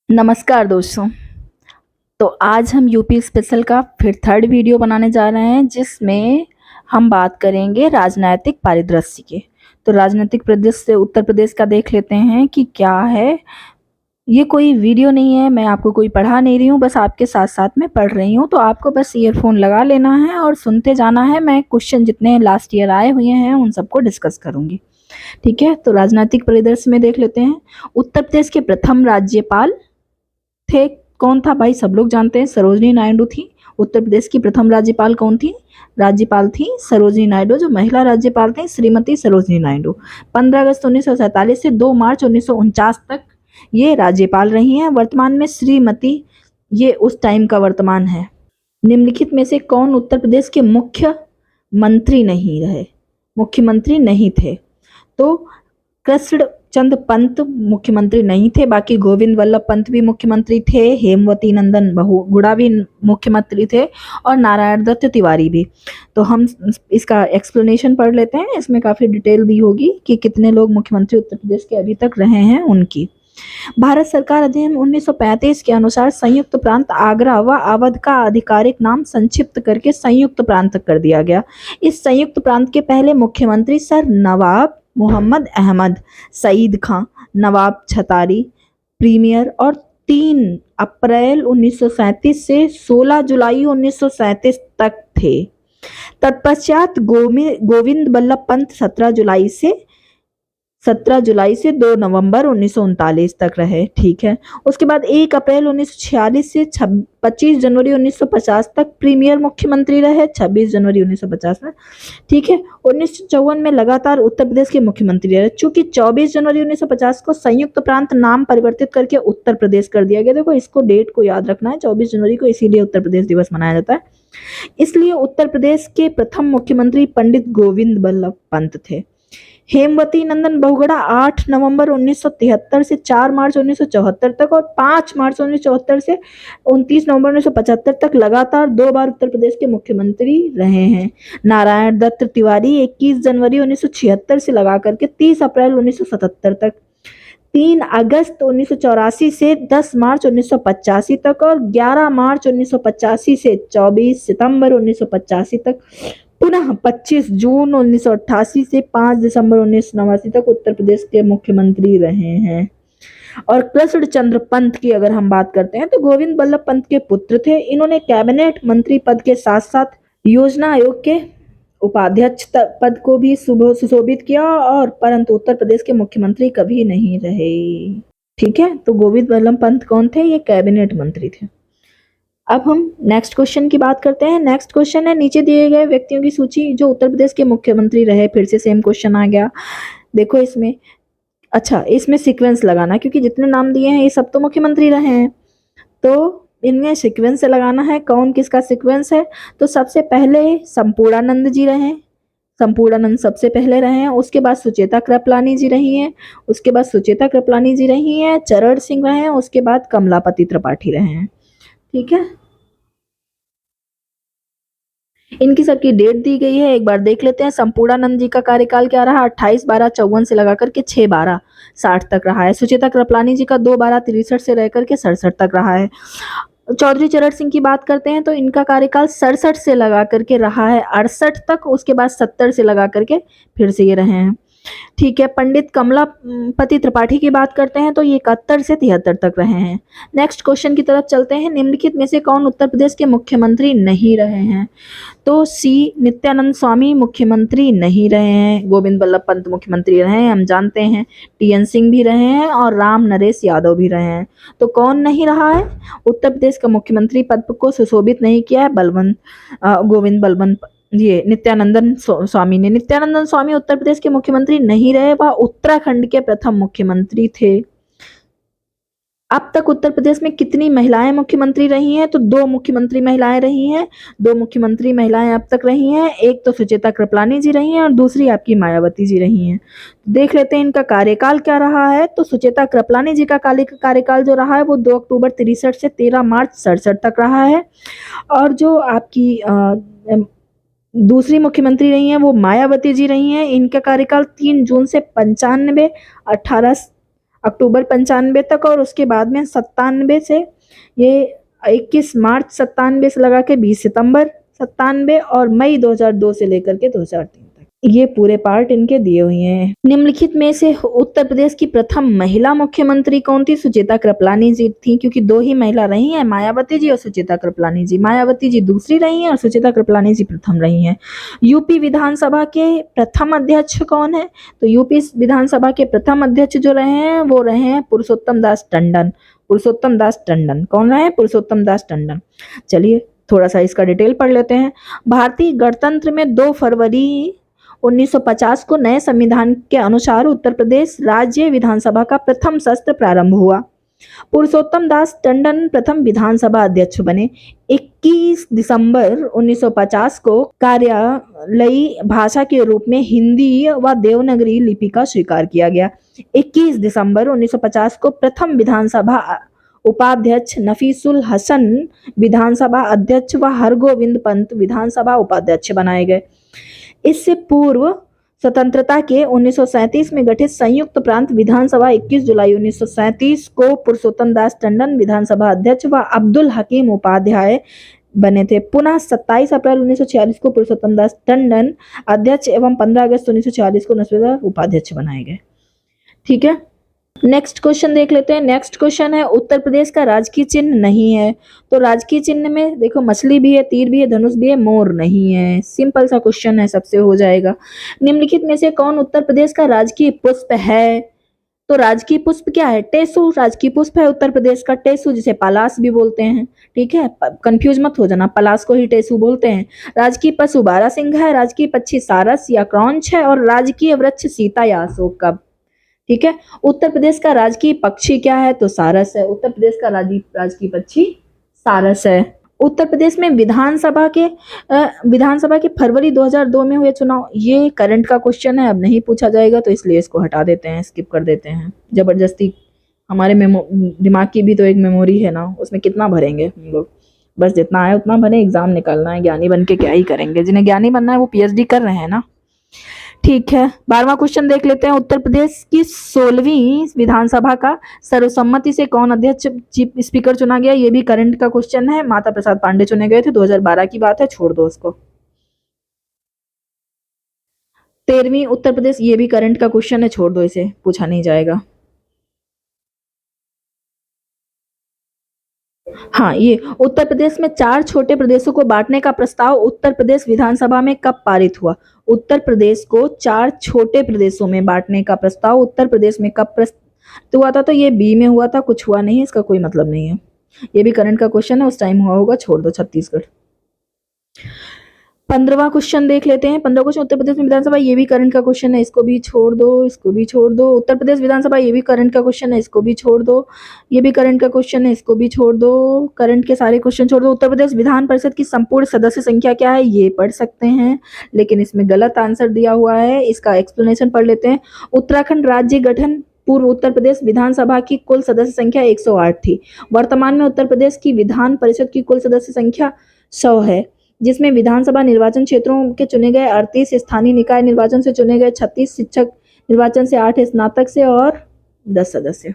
नमस्कार दोस्तों। तो आज हम यूपी स्पेशल का फिर थर्ड वीडियो बनाने जा रहे हैं जिसमें हम बात करेंगे राजनीतिक परिदृश्य की। तो राजनीतिक परिदृश्य उत्तर प्रदेश का देख लेते हैं कि क्या है। ये कोई वीडियो नहीं है, मैं आपको कोई पढ़ा नहीं रही हूँ, बस आपके साथ साथ में पढ़ रही हूँ। तो आपको बस ईयरफोन लगा लेना है और सुनते जाना है। मैं क्वेश्चन जितने लास्ट ईयर आए हुए हैं उन सबको डिस्कस करूंगी। ठीक है, तो राजनीतिक परिदृश्य में देख लेते हैं। उत्तर प्रदेश के प्रथम राज्यपाल थे, कौन था भाई? सब लोग जानते हैं, सरोजनी नायडू थी। उत्तर प्रदेश की प्रथम राज्यपाल कौन थी? राज्यपाल थी सरोजनी नायडू। जो महिला राज्यपाल थी श्रीमती सरोजनी नायडू। 15 अगस्त 1947 से 2 मार्च 1949 तक ये राज्यपाल रही हैं। वर्तमान में श्रीमती, ये उस टाइम का वर्तमान है। निम्नलिखित में से कौन उत्तर प्रदेश के मुख्यमंत्री नहीं रहे, मुख्यमंत्री नहीं थे? तो कृष्ण चंद्र पंत मुख्यमंत्री नहीं थे, बाकी गोविंद वल्लभ पंत भी मुख्यमंत्री थे, हेमवती नंदन बहुगुणा भी मुख्यमंत्री थे और नारायण दत्त तिवारी भी। तो हम इसका एक्सप्लेनेशन पढ़ लेते हैं, इसमें काफ़ी डिटेल दी होगी कि कितने लोग मुख्यमंत्री उत्तर प्रदेश के अभी तक रहे हैं उनकी। भारत सरकार अधिनियम 1935 के अनुसार संयुक्त प्रांत आगरा व अवध का आधिकारिक नाम संक्षिप्त करके संयुक्त प्रांत कर दिया गया। इस संयुक्त प्रांत के पहले मुख्यमंत्री सर नवाब मोहम्मद अहमद सईद खां, नवाब छतारी, प्रीमियर और 3 अप्रैल 1937 से 16 जुलाई 1937 तक थे। तत्पश्चात गोविंद वल्लभ पंत 17 जुलाई से 2 नवंबर 1939 तक रहे। ठीक है, उसके बाद 1 अप्रैल 1946 से 25 जनवरी 1950 तक प्रीमियर मुख्यमंत्री रहे, 26 जनवरी 1950 में। ठीक है, 1954 में लगातार उत्तर प्रदेश के मुख्यमंत्री रहे। चूंकि 24 जनवरी 1950 को संयुक्त प्रांत नाम परिवर्तित करके उत्तर प्रदेश कर दिया गया। देखो, इसको डेट को याद रखना है, 24 जनवरी को, इसीलिए उत्तर प्रदेश दिवस मनाया जाता है। इसलिए उत्तर प्रदेश के प्रथम मुख्यमंत्री पंडित गोविंद वल्लभ पंत थे। हेमवती नंदन बहुगुणा 8 नवंबर 1973 से 4 मार्च 1974 तक और 5 मार्च 1974 से 29 नवंबर 1975 तक लगातार 2 बार उत्तर प्रदेश के मुख्यमंत्री रहे हैं। नारायण दत्त तिवारी 21 जनवरी 1976 से लगा करके 30 अप्रैल 1977 तक, 3 अगस्त 1984 से 10 मार्च 1985 तक और 11 मार्च 1985 से 24 सितंबर 1985 तक, पुनः 25 जून 1988 से 5 दिसंबर 1989 तक उत्तर प्रदेश के मुख्यमंत्री रहे हैं। और कृष्ण चंद्र पंत की अगर हम बात करते हैं तो गोविंद वल्लभ पंत के पुत्र थे। इन्होंने कैबिनेट मंत्री पद के साथ साथ योजना आयोग के उपाध्यक्ष पद को भी सुशोभित किया, और परंतु उत्तर प्रदेश के मुख्यमंत्री कभी नहीं रहे। ठीक है, तो गोविंद वल्लभ पंत कौन थे? ये कैबिनेट मंत्री थे। अब हम नेक्स्ट क्वेश्चन की बात करते हैं। नेक्स्ट क्वेश्चन है, नीचे दिए गए व्यक्तियों की सूची जो उत्तर प्रदेश के मुख्यमंत्री रहे। फिर से सेम क्वेश्चन आ गया। देखो इसमें, अच्छा इसमें सीक्वेंस लगाना, क्योंकि जितने नाम दिए हैं ये सब तो मुख्यमंत्री रहे हैं, तो इनमें सीक्वेंस से लगाना है कौन किसका सीक्वेंस है। तो सबसे पहले संपूर्णानंद जी रहे, संपूर्णानंद सबसे पहले रहे हैं। उसके बाद सुचेता कृपलानी जी रही हैं, उसके बाद सुचेता कृपलानी जी रही हैं, चरण सिंह रहे हैं, उसके बाद कमलापति त्रिपाठी रहे हैं। ठीक है, इनकी सबकी डेट दी गई है, एक बार देख लेते हैं। संपूर्णानंद जी का कार्यकाल क्या रहा? 28/12/54 से लगा करके 6/12/60 तक रहा है। सुचेता कृपलानी जी का 2/12/63 से रह करके 67 तक रहा है। चौधरी चरण सिंह की बात करते हैं तो इनका कार्यकाल 67 से लगा करके रहा है 68 तक, उसके बाद 70 से लगा करके फिर से ये रहे हैं। ठीक है, पंडित कमलापति त्रिपाठी की बात करते हैं तो ये 71 से 73 तक रहे हैं। नेक्स्ट क्वेश्चन की तरफ चलते हैं। निम्नलिखित में से कौन उत्तर प्रदेश के मुख्यमंत्री नहीं रहे हैं? तो सी नित्यानंद स्वामी मुख्यमंत्री नहीं रहे हैं। गोविंद वल्लभ पंत मुख्यमंत्री रहे हैं, हम जानते हैं। टीएन सिंह भी रहे हैं और राम नरेश यादव भी रहे हैं। तो कौन नहीं रहा है उत्तर प्रदेश का मुख्यमंत्री पद को सुशोभित नहीं किया है? गोविंद बलवंत, ये नित्यानंदन स्वामी ने। नित्यानंदन स्वामी उत्तर प्रदेश के मुख्यमंत्री नहीं रहे, वह उत्तराखंड के प्रथम मुख्यमंत्री थे। अब तक उत्तर प्रदेश में कितनी महिलाएं मुख्यमंत्री रही हैं? तो 2 मुख्यमंत्री महिलाएं रही हैं। 2 मुख्यमंत्री महिलाएं अब तक रही हैं, एक तो सुचेता कृपलानी जी रही हैं और दूसरी आपकी मायावती जी रही हैं। देख लेते हैं इनका कार्यकाल क्या रहा है। तो सुचेता कृपलानी जी का कार्यकाल जो रहा है वो 2 अक्टूबर 63 से 13 मार्च 67 तक रहा है। और जो आपकी दूसरी मुख्यमंत्री रही हैं वो मायावती जी रही हैं। इनका कार्यकाल 3 जून से 95 18 अक्टूबर 95 तक, और उसके बाद में 97 से ये 21 मार्च 97 से लगा के 20 सितंबर 97 और मई 2002 से लेकर के 2003 तक, ये पूरे पार्ट इनके दिए हुए हैं। निम्नलिखित में से उत्तर प्रदेश की प्रथम महिला मुख्यमंत्री कौन थी? सुचेता कृपलानी जी थी, क्योंकि दो ही महिला रही हैं, मायावती जी और सुचेता कृपलानी जी। मायावती जी दूसरी रही हैं और सुचेता कृपलानी जी प्रथम रही हैं। यूपी विधानसभा के प्रथम अध्यक्ष कौन है? तो यूपी विधानसभा के प्रथम अध्यक्ष जो रहे हैं वो रहे हैं पुरुषोत्तम दास टंडन। पुरुषोत्तम दास टंडन कौन रहे? पुरुषोत्तम दास टंडन। चलिए थोड़ा सा इसका डिटेल पढ़ लेते हैं। भारतीय गणतंत्र में 2 फरवरी 1950 को नए संविधान के अनुसार उत्तर प्रदेश राज्य विधानसभा का प्रथम सत्र प्रारंभ हुआ। पुरुषोत्तम दास टंडन प्रथम विधानसभा अध्यक्ष बने। 21 दिसंबर 1950 को कार्यालयी भाषा के रूप में हिंदी व देवनागरी लिपि का स्वीकार किया गया। 21 दिसंबर 1950 को प्रथम विधानसभा उपाध्यक्ष नफीसुल हसन विधानसभा अध्यक्ष व हरगोविंद पंत विधानसभा उपाध्यक्ष बनाए गए। इससे पूर्व स्वतंत्रता के 1937 में गठित संयुक्त प्रांत विधानसभा 21 जुलाई 1937 को पुरुषोत्तम दास टंडन विधानसभा अध्यक्ष व अब्दुल हकीम उपाध्याय बने थे। पुनः 27 अप्रैल 1946 को पुरुषोत्तम दास टंडन अध्यक्ष एवं 15 अगस्त 1946 को नस्बत उपाध्यक्ष बनाए गए। ठीक है, नेक्स्ट क्वेश्चन देख लेते हैं। नेक्स्ट क्वेश्चन है उत्तर प्रदेश का राजकीय चिन्ह नहीं है। तो राजकीय चिन्ह में देखो मछली भी है, तीर भी है, धनुष भी है, मोर नहीं है। सिंपल सा क्वेश्चन है, सबसे हो जाएगा। निम्नलिखित में से कौन उत्तर प्रदेश का राजकीय पुष्प है? तो राजकीय पुष्प क्या है? टेसू राजकीय पुष्प है उत्तर प्रदेश का। टेसू जिसे पलास भी बोलते हैं, ठीक है, कंफ्यूज मत हो जाना, पलास को ही टेसू बोलते हैं। राजकीय पशु बारहसिंघा है, राजकीय पक्षी सारस या क्रॉन्च है, और राजकीय वृक्ष सीता या अशोक का। ठीक है, उत्तर प्रदेश का राजकीय पक्षी क्या है? तो सारस है। उत्तर प्रदेश का राजकीय पक्षी सारस है। उत्तर प्रदेश में विधानसभा के फरवरी 2002 में हुए चुनाव, ये करंट का क्वेश्चन है, अब नहीं पूछा जाएगा तो इसलिए इसको हटा देते हैं, स्किप कर देते हैं। जबरदस्ती हमारे दिमाग की भी तो एक मेमोरी है ना, उसमें कितना भरेंगे हम लोग, बस जितना आए उतना भरे, एग्जाम निकालना है, ज्ञानी बन के क्या ही करेंगे। जिन्हें ज्ञानी बनना है वो पीएचडी कर रहे हैं ना। ठीक है, 12वां क्वेश्चन देख लेते हैं। उत्तर प्रदेश की 16वीं विधानसभा का सर्वसम्मति से कौन अध्यक्ष चीफ स्पीकर चुना गया? ये भी करंट का क्वेश्चन है। माता प्रसाद पांडे चुने गए थे, 2012 की बात है, छोड़ दो उसको। 13वीं उत्तर प्रदेश, ये भी करंट का क्वेश्चन है, छोड़ दो इसे, पूछा नहीं जाएगा। हाँ, ये उत्तर प्रदेश में 4 छोटे प्रदेशों को बांटने का प्रस्ताव उत्तर प्रदेश विधानसभा में कब पारित हुआ? उत्तर प्रदेश को 4 छोटे प्रदेशों में बांटने का प्रस्ताव उत्तर प्रदेश में कब प्रस्तुत हुआ था? तो ये बी में हुआ था, कुछ हुआ नहीं, इसका कोई मतलब नहीं है। ये भी करंट का क्वेश्चन है, उस टाइम हुआ होगा, छोड़ दो। छत्तीसगढ़। 15वां क्वेश्चन देख लेते हैं। 15 क्वेश्चन, उत्तर प्रदेश में विधानसभा, ये भी करंट का क्वेश्चन है, इसको भी छोड़ दो, इसको भी छोड़ दो। उत्तर प्रदेश विधानसभा, ये भी करंट का क्वेश्चन है, इसको भी छोड़ दो। ये भी करंट का क्वेश्चन है, इसको भी छोड़ दो। करंट के सारे क्वेश्चन छोड़ दो। उत्तर प्रदेश विधान परिषद की संपूर्ण सदस्य संख्या क्या है? ये पढ़ सकते हैं, लेकिन इसमें गलत आंसर दिया हुआ है, इसका एक्सप्लेनेशन पढ़ लेते हैं। उत्तराखंड राज्य गठन पूर्व उत्तर प्रदेश विधानसभा की कुल सदस्य संख्या 108 थी। वर्तमान में उत्तर प्रदेश की विधान परिषद की कुल सदस्य संख्या 100 है, जिसमें विधानसभा निर्वाचन क्षेत्रों के चुने गए 38, स्थानीय निकाय निर्वाचन से चुने गए 36, शिक्षक निर्वाचन से 8, स्नातक से और 10 सदस्य।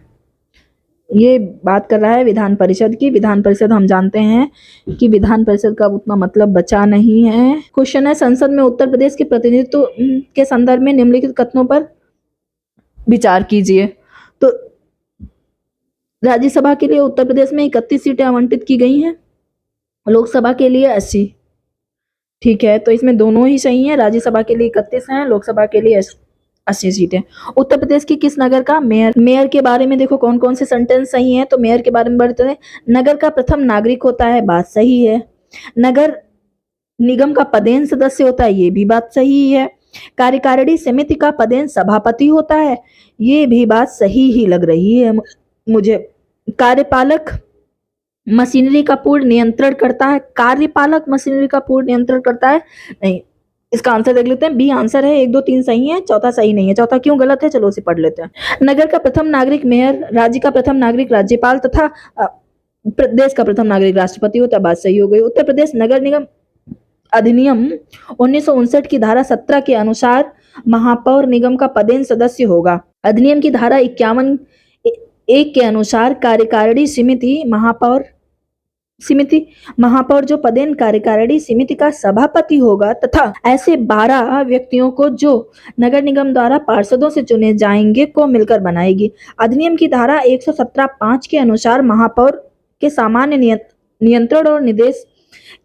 ये बात कर रहा है विधान परिषद की। विधान परिषद हम जानते हैं कि विधान परिषद का उतना मतलब बचा नहीं है। क्वेश्चन है, संसद में उत्तर प्रदेश के प्रतिनिधित्व के संदर्भ में निम्नलिखित कथनों पर विचार कीजिए। तो राज्यसभा के लिए उत्तर प्रदेश में 31 सीटें आवंटित की गई हैं, लोकसभा के लिए 80। ठीक है, तो इसमें दोनों ही सही हैं। राज्यसभा के लिए 31 हैं, लोकसभा के लिए 80 सीटें। उत्तर प्रदेश की किस नगर का मेयर के बारे में देखो कौन कौन से सेंटेंस सही हैं। तो मेयर के बारे में बढ़ते हैं। नगर का प्रथम नागरिक होता है, बात सही है। नगर निगम का पदेन सदस्य होता है, ये भी बात सही है। कार्यकारिणी समिति का पदेन सभापति होता है, ये भी बात सही ही लग रही है मुझे। कार्यपालक मशीनरी का पूर्ण नियंत्रण करता है, कार्यपालक मशीनरी का पूर्ण नियंत्रण करता है, नहीं। इसका आंसर देख लेते हैं, बी आंसर है। 1, 2, 3 सही है, चौथा सही नहीं है। चौथा क्यों गलत है, चलो उसे पढ़ लेते हैं। नगर का प्रथम नागरिक मेयर, राज्य का प्रथम नागरिक राज्यपाल तथा प्रदेश का प्रथम नागरिक राष्ट्रपति होता है, बात सही हो गई। उत्तर प्रदेश नगर निगम अधिनियम 1959 की धारा 17 के अनुसार महापौर निगम का पदेन सदस्य होगा। अधिनियम की धारा 51 1 के अनुसार कार्यकारिणी महापौर जो पदेन कार्यकारिणी समिति का सभापति होगा तथा ऐसे 12 व्यक्तियों को जो नगर निगम द्वारा पार्षदों से चुने जाएंगे को मिलकर बनाएगी। अधिनियम की धारा 117(5) के अनुसार महापौर के सामान्य नियंत्रण और निर्देश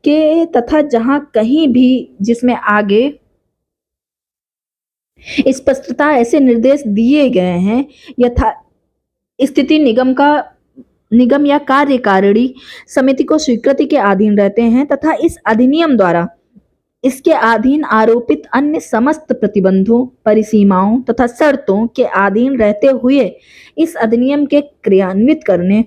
के तथा जहां कहीं भी जिसमें आगे स्पष्टता ऐसे निर्देश दिए गए हैं यथा स्थिति निगम या कार्यकारिणी समिति को स्वीकृति के अधीन रहते हैं तथा इस अधिनियम द्वारा इसके अधीन आरोपित अन्य समस्त प्रतिबंधों, परिसीमाओं तथा शर्तों के अधीन रहते हुए इस अधिनियम के क्रियान्वित करने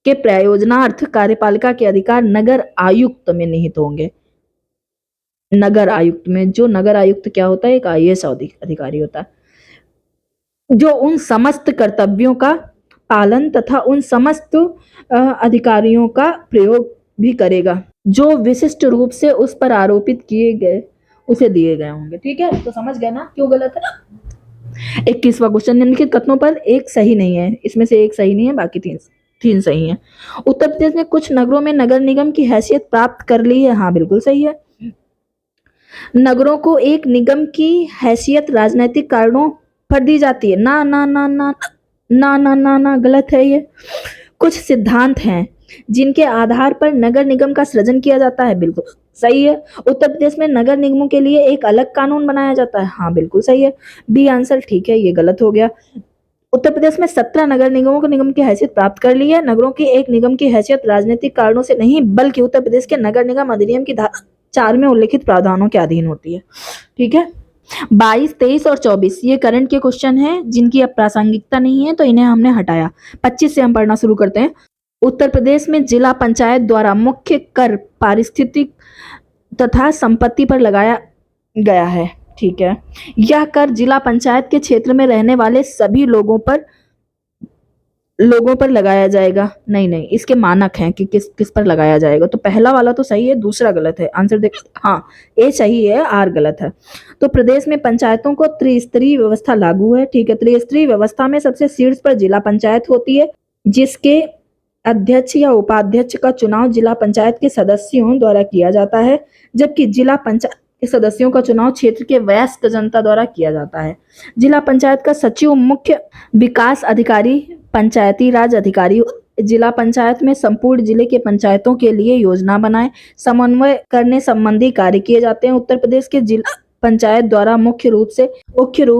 के प्रयोजनार्थ कार्यपालिका के अधिकार नगर आयुक्त में निहित होंगे। नगर आयुक्त में, जो नगर आयुक्त क्या होता है, एक IAS अधिकारी होता है, जो उन समस्त कर्तव्यों का पालन तथा उन समस्त अधिकारियों का प्रयोग भी करेगा जो विशिष्ट रूप से उस पर आरोपित किए गए उसे दिए गए होंगे। ठीक है, तो समझ गए ना क्यों गलत है। 21वां क्वेश्चन, निम्नलिखित कथनों पर एक सही नहीं है, इसमें से एक सही नहीं है, बाकी तीन सही है। उत्तर प्रदेश में कुछ नगरों में नगर निगम की हैसियत प्राप्त कर ली है। हाँ, बिल्कुल सही है। नगरों को एक निगम की हैसियत राजनीतिक कारणों पर दी जाती है। ना ना ना ना ना ना ना ना, गलत है ये। कुछ सिद्धांत हैं जिनके आधार पर नगर निगम का सृजन किया जाता है। बिल्कुल सही है। उत्तर प्रदेश में नगर निगमों के लिए एक अलग कानून बनाया जाता है। हाँ, बिल्कुल सही है। बी आंसर ठीक है, ये गलत हो गया। उत्तर प्रदेश में 17 नगर निगमों को निगम की हैसियत प्राप्त कर ली है। नगरों की एक निगम की हैसियत राजनीतिक कारणों से नहीं बल्कि उत्तर प्रदेश के नगर निगम अधिनियम की धारा 4 में उल्लिखित प्रावधानों के अधीन होती है। ठीक है, 22, 23 और 24 ये करंट के क्वेश्चन हैं जिनकी अब प्रासंगिकता नहीं है, तो इन्हें हमने हटाया। 25 से हम पढ़ना शुरू करते हैं। उत्तर प्रदेश में जिला पंचायत द्वारा मुख्य कर पारिस्थितिक तथा संपत्ति पर लगाया गया है। ठीक है, यह कर जिला पंचायत के क्षेत्र में रहने वाले सभी लोगों पर लगाया जाएगा। नहीं, इसके मानक हैं कि किस पर लगाया जाएगा। तो पहला वाला तो सही है, दूसरा गलत है। आंसर देख, हाँ ए सही है, आर गलत है। तो प्रदेश में पंचायतों को त्रिस्तरीय व्यवस्था लागू है। ठीक है, त्रिस्तरीय व्यवस्था में सबसे शीर्ष पर जिला पंचायत होती है जिसके अध्यक्ष या उपाध्यक्ष का चुनाव जिला पंचायत के सदस्यों द्वारा किया जाता है, जबकि जिला पंचायत के सदस्यों का चुनाव क्षेत्र के वयस्क जनता द्वारा किया जाता है। जिला पंचायत का सचिव मुख्य विकास अधिकारी, पंचायती राज अधिकारी जिला पंचायत में संपूर्ण जिले के पंचायतों के लिए योजना बनाए समन्वय करने संबंधी कार्य किए जाते हैं। उत्तर प्रदेश के जिला पंचायत द्वारा मुख्य रूप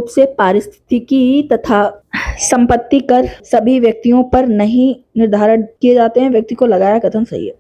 से पारिस्थितिकी तथा संपत्ति कर सभी व्यक्तियों पर नहीं निर्धारित किए जाते हैं। व्यक्ति को लगाया कथन सही है।